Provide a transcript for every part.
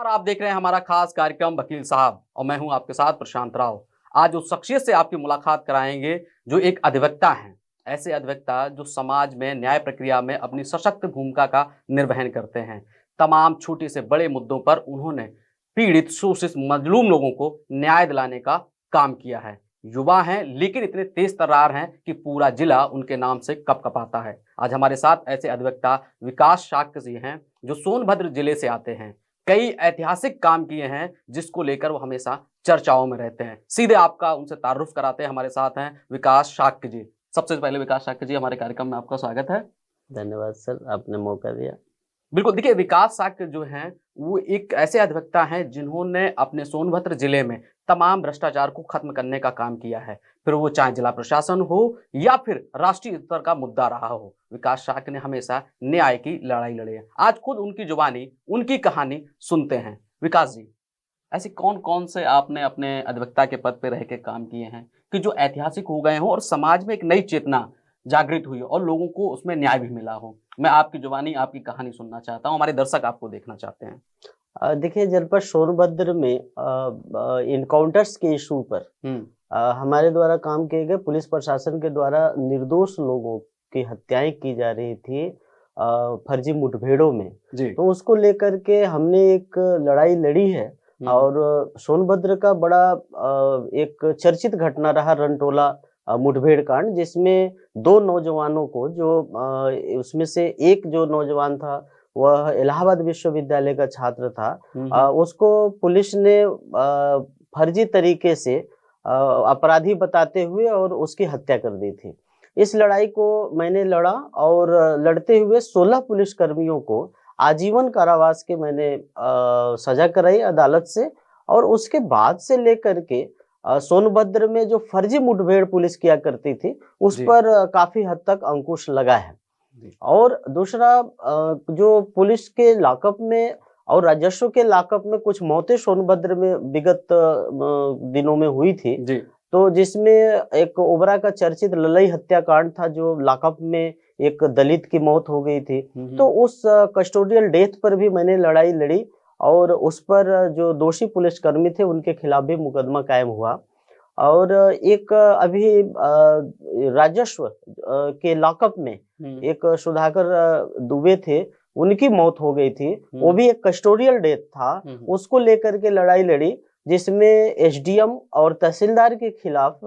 नमस्कार, आप देख रहे हैं हमारा खास कार्यक्रम वकील साहब और मैं हूं आपके साथ प्रशांत राव। आज उस शख्सियत से आपकी मुलाकात कराएंगे जो एक अधिवक्ता हैं। ऐसे अधिवक्ता जो समाज में न्याय प्रक्रिया में अपनी सशक्त भूमिका का निर्वहन करते हैं। तमाम छोटे से बड़े मुद्दों पर उन्होंने पीड़ित, शोषित, मजलूम लोगों को न्याय दिलाने का काम किया है। युवा हैं लेकिन इतने तेज तर्रार हैं कि पूरा जिला उनके नाम से कपकपाता है। आज हमारे साथ ऐसे अधिवक्ता विकास शाक्य जी हैं जो सोनभद्र जिले से आते हैं। कई ऐतिहासिक काम किए हैं जिसको लेकर वो हमेशा चर्चाओं में रहते हैं। सीधे आपका उनसे तारुफ कराते हैं। हमारे साथ हैं विकास शाक्य जी। सबसे पहले विकास शाक्य जी, हमारे कार्यक्रम में आपका स्वागत है। धन्यवाद सर, आपने मौका दिया। बिल्कुल, देखिए विकास शाक्य जो हैं वो एक ऐसे अधिवक्ता हैं जिन्होंने अपने सोनभद्र जिले में तमाम भ्रष्टाचार को खत्म करने का काम किया है। फिर वो चाहे जिला प्रशासन हो या फिर राष्ट्रीय स्तर का मुद्दा रहा हो, विकास शाक्य ने हमेशा न्याय की लड़ाई लड़ी है। आज खुद उनकी जुबानी, उनकी कहानी सुनते हैं। विकास जी, ऐसे कौन कौन से आपने अपने अधिवक्ता के पद पे रह के काम किए हैं कि जो ऐतिहासिक हो गए हों और समाज में एक नई चेतना जागृत हुई हो और लोगों को उसमें न्याय भी मिला हो? मैं आपकी जुबानी, आपकी कहानी सुनना चाहता हूँ। हमारे दर्शक आपको देखना चाहते हैं। देखिए, जनपद सोनभद्र में इनकाउंटर्स के इशू पर हमारे द्वारा काम किए गए, पुलिस प्रशासन के द्वारा निर्दोष लोगों की हत्याएं की जा रही थी फर्जी मुठभेड़ों में जी। तो उसको लेकर के हमने एक लड़ाई लड़ी है। और सोनभद्र का बड़ा एक चर्चित घटना रहा रनटोला मुठभेड़ कांड, जिसमें दो नौजवानों को, जो उसमें से एक जो नौजवान था वह इलाहाबाद विश्वविद्यालय का छात्र था। उसको पुलिस ने फर्जी तरीके से अपराधी बताते हुए और उसकी हत्या कर दी थी। इस लड़ाई को मैंने लड़ा और लड़ते हुए 16 पुलिस कर्मियों को आजीवन कारावास के मैंने सजा कराई अदालत से। और उसके बाद से लेकर के सोनभद्र में जो फर्जी मुठभेड़ पुलिस किया करती थी उस पर काफी हद तक अंकुश लगा है। और दूसरा, जो पुलिस के लॉकअप में और राजस्व के लॉकअप में कुछ मौतें सोनभद्र में विगत दिनों में हुई थी जी। तो जिसमें एक ओबरा का चर्चित ललई हत्याकांड था, जो लॉकअप में एक दलित की मौत हो गई थी। तो उस कस्टोडियल डेथ पर भी मैंने लड़ाई लड़ी और उस पर जो दोषी पुलिसकर्मी थे उनके खिलाफ भी मुकदमा कायम हुआ। और एक अभी राजस्व के लॉकअप में एक सुधाकर दुबे थे, उनकी मौत हो गई थी। वो भी एक कस्टोडियल डेथ था। उसको लेकर के लड़ाई लड़ी, जिसमें एसडीएम और तहसीलदार के खिलाफ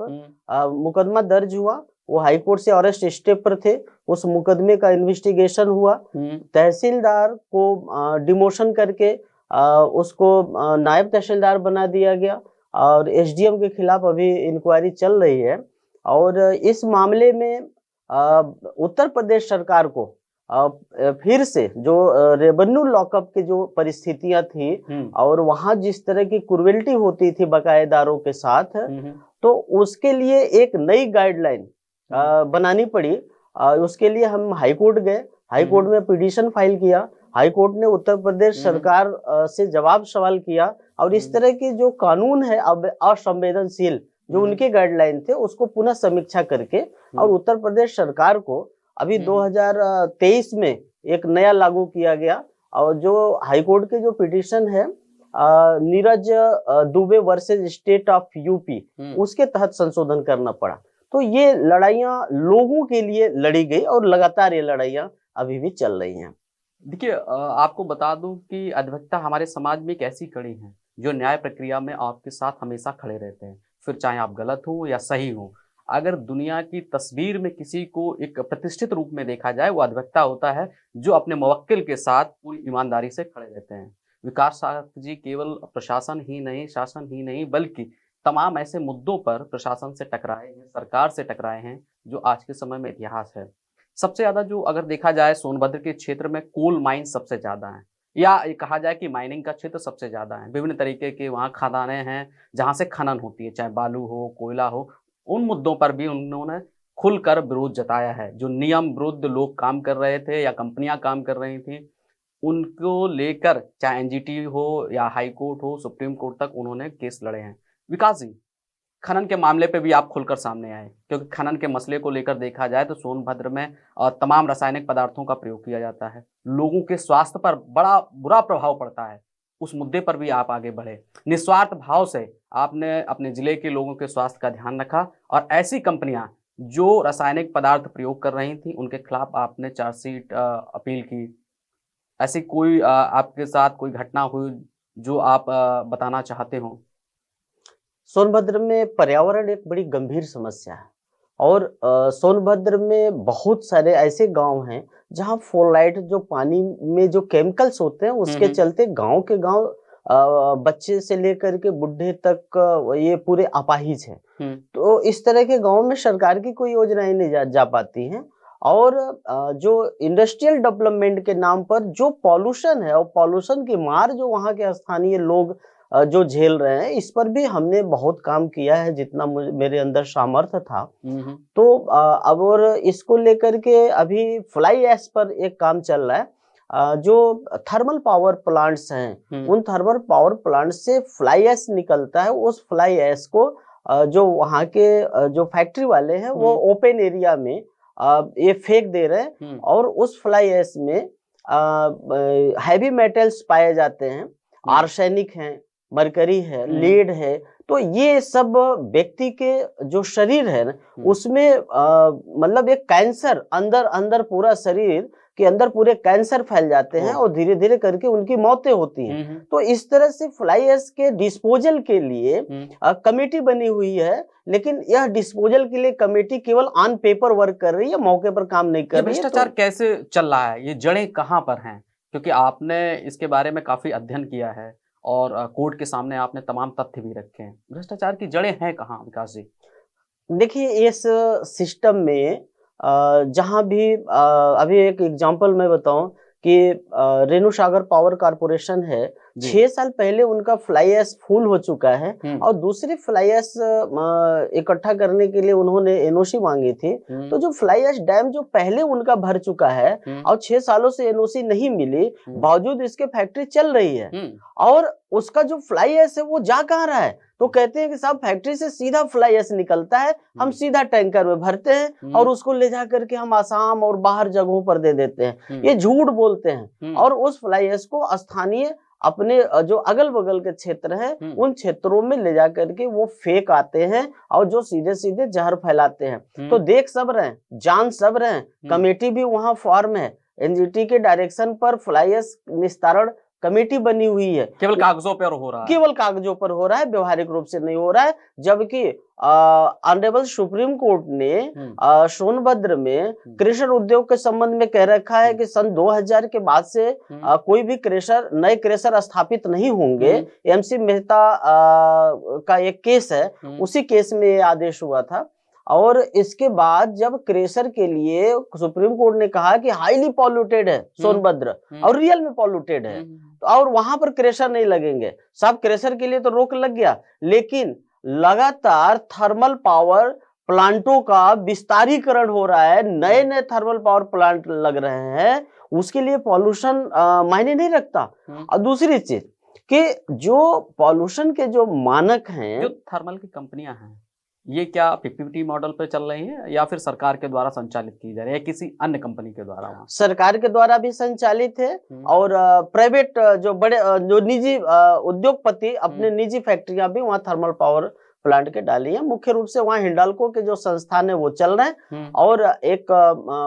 मुकदमा दर्ज हुआ। वो हाई कोर्ट से अरेस्ट स्टेप पर थे। उस मुकदमे का इन्वेस्टिगेशन हुआ। तहसीलदार को डिमोशन करके उसको नायब तहसीलदार बना दिया गया और एसडीएम के खिलाफ अभी इंक्वायरी चल रही है। और इस मामले में उत्तर प्रदेश सरकार को फिर से जो रेवेन्यू लॉकअप की जो परिस्थितियां थी और वहां जिस तरह की क्रूएल्टी होती थी बकायेदारों के साथ, तो उसके लिए एक नई गाइडलाइन बनानी पड़ी। उसके लिए हम हाईकोर्ट गए, हाईकोर्ट में पिटीशन फाइल किया। हाईकोर्ट ने उत्तर प्रदेश सरकार से जवाब सवाल किया और इस तरह की जो कानून है अब असंवेदनशील जो उनके गाइडलाइन थे उसको पुनः समीक्षा करके और उत्तर प्रदेश सरकार को अभी 2023 में एक नया लागू किया गया। और जो हाईकोर्ट के जो पिटीशन है Neeraj Dubey versus state of UP, उसके तहत संशोधन करना पड़ा। तो ये लड़ाइयां लोगों के लिए लड़ी गई और लगातार ये लड़ाइयां अभी भी चल रही हैं। देखिए, आपको बता दूं कि अधिवक्ता हमारे समाज में एक ऐसी कड़ी है जो न्याय प्रक्रिया में आपके साथ हमेशा खड़े रहते हैं, फिर चाहे आप गलत हो या सही हो। अगर दुनिया की तस्वीर में किसी को एक प्रतिष्ठित रूप में देखा जाए, वो अधिवक्ता होता है जो अपने मुवक्किल के साथ पूरी ईमानदारी से खड़े रहते हैं। विकास शाक्य जी केवल प्रशासन ही नहीं, शासन ही नहीं, बल्कि तमाम ऐसे मुद्दों पर प्रशासन से टकराए हैं, सरकार से टकराए हैं, जो आज के समय में इतिहास है। सबसे ज्यादा जो अगर देखा जाए सोनभद्र के क्षेत्र में कोल माइन सबसे ज्यादा है, या ये कहा जाए कि माइनिंग का क्षेत्र सबसे ज्यादा है। विभिन्न तरीके के वहाँ खदानें हैं जहाँ से खनन होती है, चाहे बालू हो, कोयला हो। उन मुद्दों पर भी उन्होंने खुलकर विरोध जताया है। जो नियम विरुद्ध लोग काम कर रहे थे या कंपनियां काम कर रही थी, उनको लेकर चाहे एनजीटी हो या हाई कोर्ट हो, सुप्रीम कोर्ट तक उन्होंने केस लड़े हैं। विकास जी, खनन के मामले पे भी आप खुलकर सामने आए, क्योंकि खनन के मसले को लेकर देखा जाए तो सोनभद्र में तमाम रासायनिक पदार्थों का प्रयोग किया जाता है। लोगों के स्वास्थ्य पर बड़ा बुरा प्रभाव पड़ता है। उस मुद्दे पर भी आप आगे बढ़े। निस्वार्थ भाव से आपने अपने जिले के लोगों के स्वास्थ्य का ध्यान रखा और ऐसी कंपनियां जो रासायनिक पदार्थ प्रयोग कर रही थी उनके खिलाफ आपने चार्जशीट अपील की। ऐसी कोई आपके साथ कोई घटना हुई जो आप बताना चाहते हो? सोनभद्र में पर्यावरण एक बड़ी गंभीर समस्या है और सोनभद्र में बहुत सारे ऐसे गांव हैं जहां फ्लोराइड जो पानी में जो केमिकल्स होते हैं उसके चलते गांव के गांव बच्चे से लेकर के बुढ़े तक ये पूरे अपाहिज हैं। तो इस तरह के गांव में सरकार की कोई योजनाएं नहीं जा पाती हैं और जो इंडस्ट्रियल डेवलपमेंट के नाम पर जो पॉल्यूशन है और पॉल्यूशन की मार जो वहाँ के स्थानीय लोग जो झेल रहे हैं, इस पर भी हमने बहुत काम किया है जितना मेरे अंदर सामर्थ्य था। तो अब और इसको लेकर के अभी फ्लाई ऐश पर एक काम चल रहा है। जो थर्मल पावर प्लांट्स हैं उन थर्मल पावर प्लांट से फ्लाई ऐश निकलता है। उस फ्लाई ऐश को जो वहाँ के जो फैक्ट्री वाले हैं वो ओपन एरिया में ये फेंक दे रहे हैं और उस फ्लाई ऐश में हैवी मेटल्स पाए जाते हैं, आर्सेनिक है, मरकरी है, लीड है। तो ये सब व्यक्ति के जो शरीर है ना उसमें मतलब एक कैंसर अंदर अंदर पूरा शरीर के अंदर पूरे कैंसर फैल जाते हैं और धीरे धीरे करके उनकी मौतें होती हैं। तो इस तरह से फ्लाई ऐश के डिस्पोजल के लिए कमेटी बनी हुई है, लेकिन यह डिस्पोजल के लिए कमेटी केवल ऑन पेपर वर्क कर रही है, मौके पर काम नहीं कर रही है। भ्रष्टाचार कैसे चल रहा है, ये जड़ें कहाँ पर हैं? क्योंकि आपने इसके बारे में काफी अध्ययन किया है और कोर्ट के सामने आपने तमाम तथ्य भी रखे हैं। भ्रष्टाचार की जड़ें हैं कहाँ विकास जी? देखिए इस सिस्टम में जहाँ भी अभी एक एग्जांपल मैं बताऊं कि रेणु सागर पावर कारपोरेशन है, 6 साल पहले उनका फ्लाई ऐश फुल हो चुका है और दूसरी फ्लाई ऐश इकट्ठा करने के लिए उन्होंने एनओसी मांगी थी। तो जो फ्लाई ऐश डैम जो पहले उनका भर चुका है और 6 सालों से एनओसी नहीं मिली, बावजूद इसके फैक्ट्री चल रही है और उसका जो फ्लाई ऐश है वो जा कहाँ रहा है? तो कहते हैं कि साहब फैक्ट्री से सीधा फ्लाई ऐश निकलता है, हम सीधा टैंकर में भरते हैं और उसको ले जा करके हम आसाम और बाहर जगहों पर दे देते हैं। ये झूठ बोलते हैं और उस फ्लाई ऐश को स्थानीय अपने जो अगल बगल के क्षेत्र हैं उन क्षेत्रों में ले जा करके वो फेंक आते हैं और जो सीधे सीधे जहर फैलाते हैं। तो देख सब रहे हैं, जान सब रहे हैं, कमेटी भी वहां फॉर्म है, एनजीटी के डायरेक्शन पर फ्लाई ऐश निस्तारण कमेटी बनी हुई है। केवल कागजों पर हो रहा है, केवल कागजों पर हो रहा है, व्यवहारिक रूप से नहीं हो रहा है। जबकि ऑनरेबल सुप्रीम कोर्ट ने सोनभद्र में क्रेशर उद्योग के संबंध में कह रखा है कि सन 2000 के बाद से कोई भी नए क्रेशर स्थापित नहीं होंगे। एमसी मेहता का एक केस है, उसी केस में ये आदेश हुआ था। और इसके बाद जब क्रेशर के लिए सुप्रीम कोर्ट ने कहा कि हाईली पॉल्यूटेड है सोनभद्र और रियल में पॉल्यूटेड है तो और वहां पर क्रेशर नहीं लगेंगे, सब क्रेशर के लिए तो रोक लग गया, लेकिन लगातार थर्मल पावर प्लांटों का विस्तारीकरण हो रहा है, नए नए थर्मल पावर प्लांट लग रहे हैं, उसके लिए पॉल्यूशन मायने नहीं रखता। और दूसरी चीज कि जो पॉल्यूशन के जो मानक हैं, जो थर्मल की कंपनियां हैं, ये क्या पीपीपी मॉडल पर चल रही है या फिर सरकार के द्वारा संचालित की जा रही है या किसी अन्य कंपनी के द्वारा? सरकार के द्वारा भी संचालित है और प्राइवेट जो बड़े जो निजी उद्योगपति अपने निजी फैक्ट्रियां भी वहाँ थर्मल पावर प्लांट के डाली है। मुख्य रूप से वहाँ हिंडाल्को के जो संस्थान है वो चल रहे हैं और एक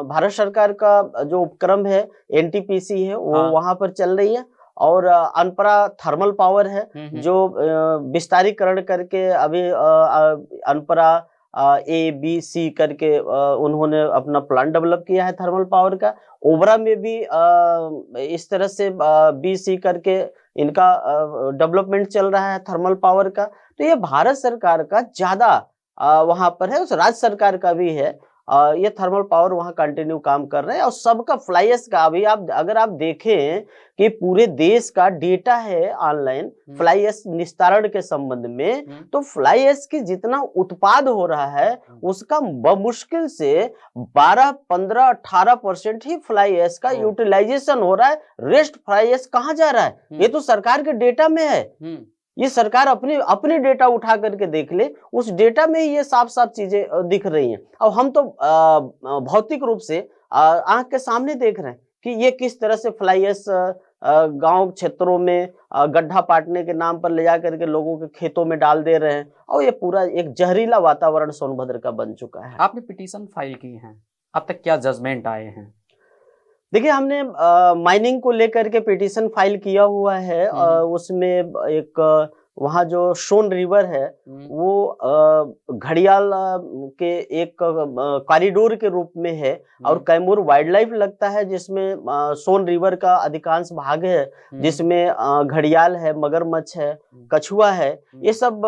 भारत सरकार का जो उपक्रम है एनटीपीसी है वो वहाँ पर चल रही है और अनपरा थर्मल पावर है जो विस्तारीकरण करके अभी अनपरा ABC करके उन्होंने अपना प्लान डेवलप किया है थर्मल पावर का। ओबरा में भी इस तरह से BC करके इनका डेवलपमेंट चल रहा है थर्मल पावर का। तो ये भारत सरकार का ज्यादा वहां पर है, उस राज्य सरकार का भी है। ये थर्मल पावर वहां कंटिन्यू काम कर रहे हैं और सबका फ्लाई ऐश का अभी अगर आप देखें कि पूरे देश का डेटा है ऑनलाइन फ्लाई ऐश निस्तारण के संबंध में, तो फ्लाई ऐश की जितना उत्पाद हो रहा है उसका बमुश्किल से 12, 15, 18% ही फ्लाई ऐश का यूटिलाइजेशन हो रहा है। रेस्ट फ्लाई ऐश कहाँ जा रहा है? ये तो सरकार के डेटा में है। ये सरकार अपने डेटा उठा करके देख ले, उस डेटा में ही ये साफ साफ चीजें दिख रही हैं। और हम तो भौतिक रूप से आंख के सामने देख रहे हैं कि ये किस तरह से फ्लाई ऐश गांव क्षेत्रों में गड्ढा पाटने के नाम पर ले जा करके लोगों के खेतों में डाल दे रहे हैं, और ये पूरा एक जहरीला वातावरण सोनभद्र का बन चुका है। आपने पिटीशन फाइल की है, अब तक क्या जजमेंट आए हैं? देखिए, हमने माइनिंग को लेकर के पिटीशन फाइल किया हुआ है। उसमें एक वहाँ जो सोन रिवर है वो घड़ियाल के एक कॉरिडोर के रूप में है, और कैमूर वाइल्ड लाइफ लगता है जिसमें सोन रिवर का अधिकांश भाग है, जिसमें घड़ियाल है, मगरमच्छ है, कछुआ है। ये सब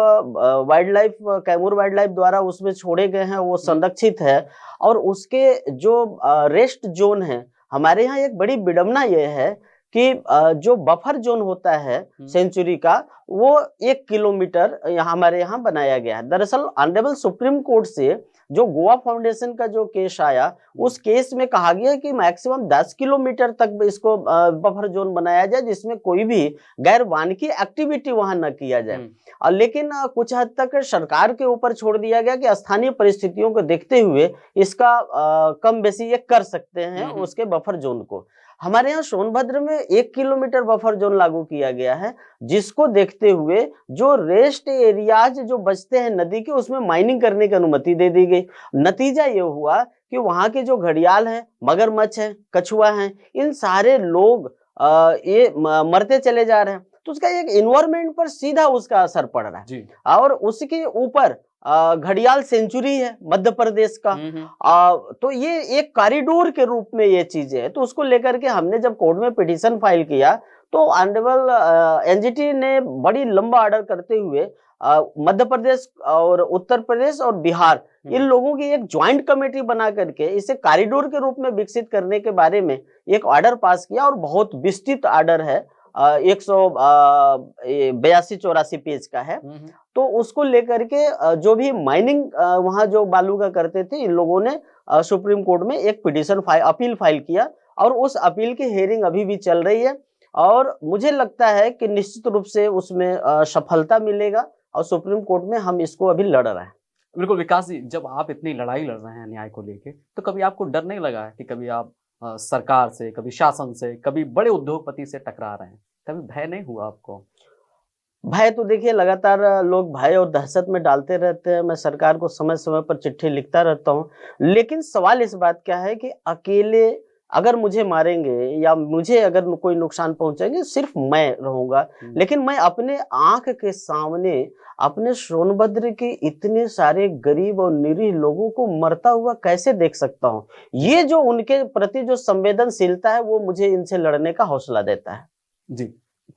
wild life, Kaimur wild life द्वारा उसमें छोड़े गए हैं, वो संरक्षित है। और उसके जो रेस्ट जोन है, हमारे यहाँ एक बड़ी विडंबना ये है कि जो बफर जोन होता है सेंचुरी का, वो 1 किलोमीटर हमारे यहाँ बनाया गया है। दरअसल ऑनरेबल सुप्रीम कोर्ट से जो गोवा फाउंडेशन का जो केस आया, उस केस में कहा गया कि मैक्सिमम 10 किलोमीटर तक इसको बफर जोन बनाया जाए, जिसमें कोई भी गैर वानिकी एक्टिविटी वहां न किया जाए। लेकिन कुछ हद तक सरकार के ऊपर छोड़ दिया गया कि स्थानीय परिस्थितियों को देखते हुए इसका कम बेसी ये कर सकते हैं उसके बफर जोन को। हमारे यहाँ सोनभद्र में 1 किलोमीटर बफर जोन लागू किया गया है, जिसको देखते हुए जो रेस्ट एरियाज जो बचते हैं नदी के, उसमें माइनिंग करने की अनुमति दे दी गई। नतीजा ये हुआ कि वहाँ के जो घड़ियाल हैं, मगरमच्छ हैं, कछुआ हैं, इन सारे लोग ये मरते चले जा रहे हैं। तो उसका एक इन्वायरमेंट पर सीधा उसका असर पड़ रहा है। और उसके ऊपर घड़ियाल सेंचुरी है मध्य प्रदेश का, तो ये एक कॉरिडोर के रूप में ये चीजें है। तो उसको लेकर के हमने जब कोर्ट में पिटीशन फाइल किया, तो ऑनरेबल एनजीटी ने बड़ी लंबा ऑर्डर करते हुए मध्य प्रदेश और उत्तर प्रदेश और बिहार, इन लोगों की एक ज्वाइंट कमेटी बना करके इसे कॉरिडोर के रूप में विकसित करने के बारे में एक ऑर्डर पास किया, और बहुत विस्तृत ऑर्डर है, 182-84 पेज का है। तो उसको लेकर के जो भी माइनिंग वहां जो बालू का करते थे, इन लोगों ने सुप्रीम कोर्ट में एक पिटीशन अपील फाइल किया, और उस अपील की हियरिंग अभी भी चल रही है। और मुझे लगता है कि निश्चित रूप से उसमें सफलता मिलेगा, और सुप्रीम कोर्ट में हम इसको अभी लड़ रहे हैं। बिल्कुल विकास जी, जब आप इतनी लड़ाई लड़ रहे हैं न्याय को लेके, तो कभी आपको डर नहीं लगा है कि कभी आप सरकार से, कभी शासन से, कभी बड़े उद्योगपति से टकरा रहे हैं? कभी भय नहीं हुआ आपको? भय तो देखिए लगातार लोग भय और दहशत में डालते रहते हैं। मैं सरकार को समय समय पर चिट्ठी लिखता रहता हूँ, लेकिन सवाल इस बात क्या है कि अकेले अगर मुझे मारेंगे या मुझे अगर कोई नुकसान पहुंचाएंगे, सिर्फ मैं रहूंगा, लेकिन मैं अपने आंख के सामने अपने सोनभद्र के इतने सारे गरीब और निरीह लोगों को मरता हुआ कैसे देख सकता हूँ? ये जो उनके प्रति जो संवेदनशीलता है, वो मुझे इनसे लड़ने का हौसला देता है। जी,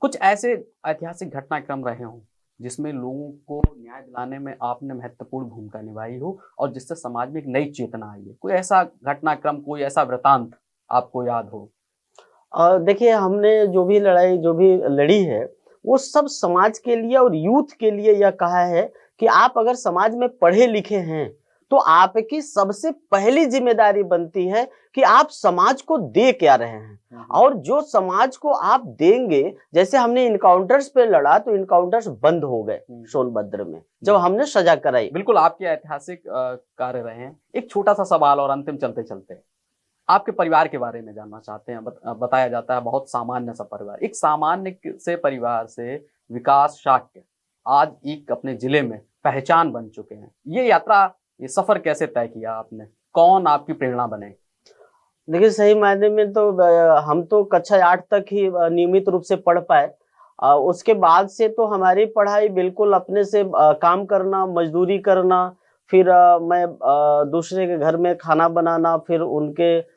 कुछ ऐसे ऐतिहासिक घटनाक्रम रहे हों जिसमें लोगों को न्याय दिलाने में आपने महत्वपूर्ण भूमिका निभाई हो, और जिससे समाज में एक नई चेतना आई है? कोई ऐसा घटनाक्रम, कोई ऐसा वृतांत आपको याद हो? देखिए, हमने जो भी लड़ाई जो भी लड़ी है, वो सब समाज के लिए और यूथ के लिए यह कहा है कि आप अगर समाज में पढ़े लिखे हैं, तो आपकी सबसे पहली जिम्मेदारी बनती है कि आप समाज को दे क्या रहे हैं, और जो समाज को आप देंगे, जैसे हमने इनकाउंटर्स पे लड़ा, तो इनकाउंटर्स बंद हो गए सोनभद्र में जब हमने सजा कराई। बिल्कुल, आपके ऐतिहासिक कार्य रहे हैं। एक छोटा सा सवाल और अंतिम चलते चलते आपके परिवार के बारे में जानना चाहते हैं। बताया जाता है बहुत सामान्य सा परिवार, एक सामान्य से परिवार से विकास शाक्य आज एक अपने जिले में पहचान बन चुके हैं। ये यात्रा, ये सफर कैसे तय किया आपने? कौन आपकी प्रेरणा बने? देखिए, सही मायने में तो हम तो कक्षा 8 तक ही नियमित रूप से पढ़ पाए। उसके बाद से तो हमारी पढ़ाई बिल्कुल अपने से काम करना, मजदूरी करना, फिर मैं दूसरे के घर में खाना बनाना, फिर उनके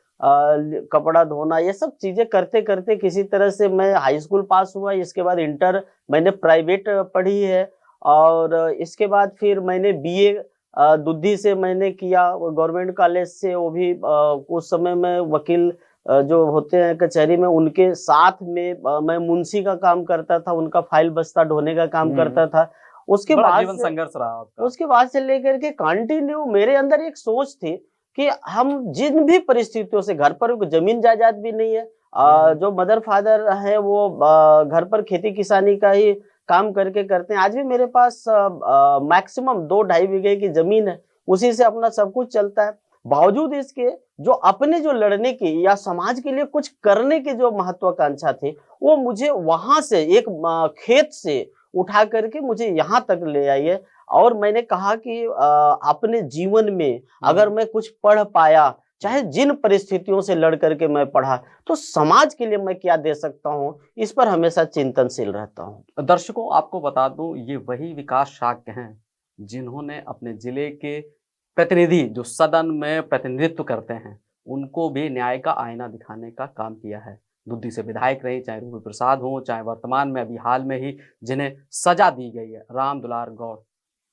कपड़ा धोना, ये सब चीजें करते करते किसी तरह से मैं हाई स्कूल पास हुआ। इसके बाद इंटर मैंने प्राइवेट पढ़ी है, और इसके बाद फिर मैंने बीए दुद्धी से मैंने किया, गवर्नमेंट कॉलेज से। वो भी उस समय में वकील जो होते हैं कचहरी में, उनके साथ में मैं मुंशी का काम करता था, उनका फाइल बस्ता ढोने का काम करता था। उसके बाद जीवन संघर्ष रहा आपका। उसके बाद से लेकर के कंटिन्यू मेरे अंदर एक सोच थी कि हम जिन भी परिस्थितियों से, घर पर जमीन जायदाद भी नहीं है, जो मदर फादर है वो घर पर खेती किसानी का ही काम करके करते हैं। आज भी मेरे पास मैक्सिमम 2-2.5 बीघे की जमीन है, उसी से अपना सब कुछ चलता है। बावजूद इसके जो अपने जो लड़ने की या समाज के लिए कुछ करने की जो महत्वाकांक्षा थी, वो मुझे वहां से एक खेत से उठा करके मुझे यहाँ तक ले आई है। और मैंने कहा कि अपने जीवन में अगर मैं कुछ पढ़ पाया, चाहे जिन परिस्थितियों से लड़ करके मैं पढ़ा, तो समाज के लिए मैं क्या दे सकता हूँ, इस पर हमेशा चिंतनशील रहता हूँ। दर्शकों, आपको बता दूं, ये वही विकास शाक्य हैं जिन्होंने अपने जिले के प्रतिनिधि जो सदन में प्रतिनिधित्व करते हैं, उनको भी न्याय का आईना दिखाने का काम किया है। दुद्दी से विधायक रहे, चाहे रूबी प्रसाद हो, चाहे वर्तमान में अभी हाल में ही जिन्हें सजा दी गई है, राम दुलार गौड़,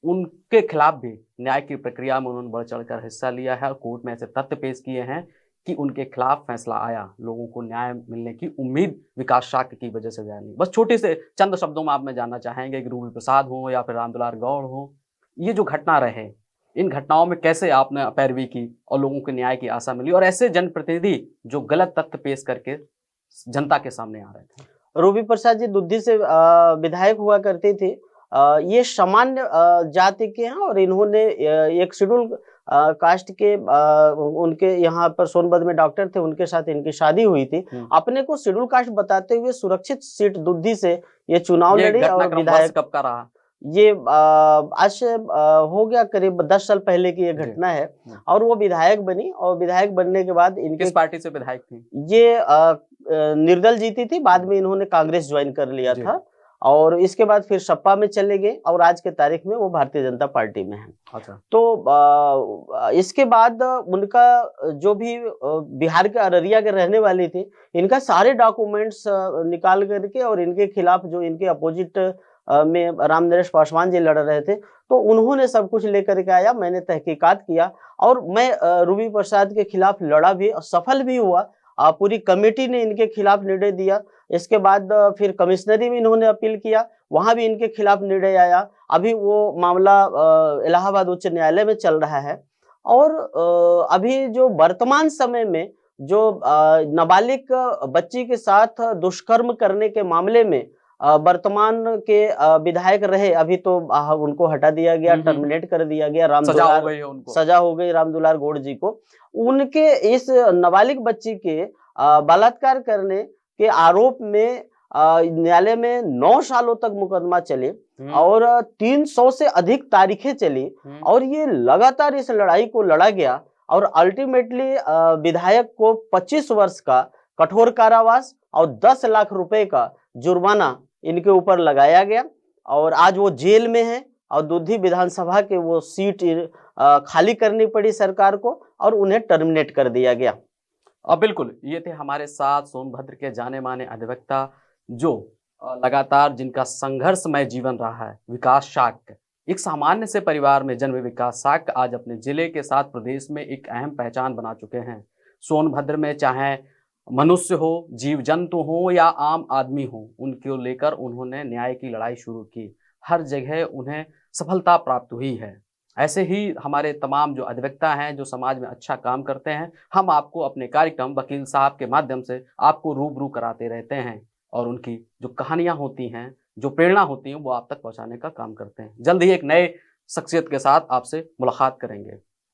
उनके खिलाफ भी न्याय की प्रक्रिया में उन्होंने बढ़ चढ़कर हिस्सा लिया है और कोर्ट में ऐसे तथ्य पेश किए हैं कि उनके खिलाफ फैसला आया। लोगों को न्याय मिलने की उम्मीद विकास शाक्य की वजह से जानी। बस छोटे से चंद शब्दों में आप में जानना चाहेंगे कि रूबी प्रसाद हो या फिर रामदुलार गौड़ हो, ये जो घटना रहे, इन घटनाओं में कैसे आपने पैरवी की और लोगों को न्याय की आशा मिली, और ऐसे जनप्रतिनिधि जो गलत तथ्य पेश करके जनता के सामने आ रहे थे? रूबी प्रसाद जी दुद्दी से विधायक हुआ करते थे। ये सामान्य जाति के हैं और इन्होंने एक शेड्यूल कास्ट के उनके यहाँ पर सोनभद्र में डॉक्टर थे, उनके साथ इनकी शादी हुई थी। अपने को शेड्यूल कास्ट बताते हुए सुरक्षित सीट दुद्दी से ये चुनाव लड़ी और विधायक। कब का रहा? ये आज से हो गया करीब 10 साल पहले की ये घटना है। और वो विधायक बनी और विधायक बनने के बाद इनके किस पार्टी से विधायक थी? ये निर्दल जीती थी, बाद में इन्होंने कांग्रेस ज्वाइन कर लिया था और इसके बाद फिर सपा में चले गए और आज के तारीख में वो भारतीय जनता पार्टी में है। अच्छा। तो इसके बाद उनका जो भी बिहार के अररिया के रहने वाली थी, इनका सारे डॉक्यूमेंट्स निकाल करके और इनके खिलाफ जो इनके अपोजिट में रामनरेश पासवान जी लड़ रहे थे, तो उन्होंने सब कुछ लेकर के आया। मैंने तहकीकात किया और मैं रूबी प्रसाद के खिलाफ लड़ा भी और सफल भी हुआ। पूरी कमेटी ने इनके खिलाफ निर्णय दिया। इसके बाद फिर कमिश्नरी में इन्होंने अपील किया, वहां भी इनके खिलाफ निर्णय आया। अभी वो मामला इलाहाबाद उच्च न्यायालय में चल रहा है। और अभी जो वर्तमान समय में जो नाबालिग बच्ची के साथ दुष्कर्म करने के मामले में वर्तमान के विधायक रहे, अभी तो उनको हटा दिया गया, टर्मिनेट कर दिया गया। सजा हो गई रामदुलार गौड़ जी को। उनके इस नाबालिग बच्ची के बलात्कार करने के आरोप में न्यायालय में 9 सालों तक मुकदमा चले और 300 से अधिक तारीखें चली और ये लगातार इस लड़ाई को लड़ा गया और अल्टीमेटली विधायक को 25 वर्ष का कठोर कारावास और 10 लाख रुपए का जुर्माना इनके ऊपर लगाया गया और आज वो जेल में है और दुद्दी विधानसभा के वो सीट खाली करनी पड़ी सरकार को और उन्हें टर्मिनेट कर दिया गया। बिल्कुल, ये थे हमारे साथ सोनभद्र के जाने माने अधिवक्ता जो लगातार जिनका संघर्षमय जीवन रहा है, विकास शाक्य। एक सामान्य से परिवार में जन्मे विकास शाक्य आज अपने जिले के साथ प्रदेश में एक अहम पहचान बना चुके हैं। सोनभद्र में चाहे मनुष्य हो, जीव जंतु हो या आम आदमी हो, उनको लेकर उन्होंने न्याय की लड़ाई शुरू की। हर जगह उन्हें सफलता प्राप्त हुई है। ऐसे ही हमारे तमाम जो अधिवक्ता हैं जो समाज में अच्छा काम करते हैं, हम आपको अपने कार्यक्रम वकील साहब के माध्यम से आपको रूबरू कराते रहते हैं और उनकी जो कहानियां होती हैं, जो प्रेरणा होती हैं, वो आप तक पहुंचाने का काम करते हैं। जल्द ही एक नए शख्सियत के साथ आपसे मुलाकात करेंगे।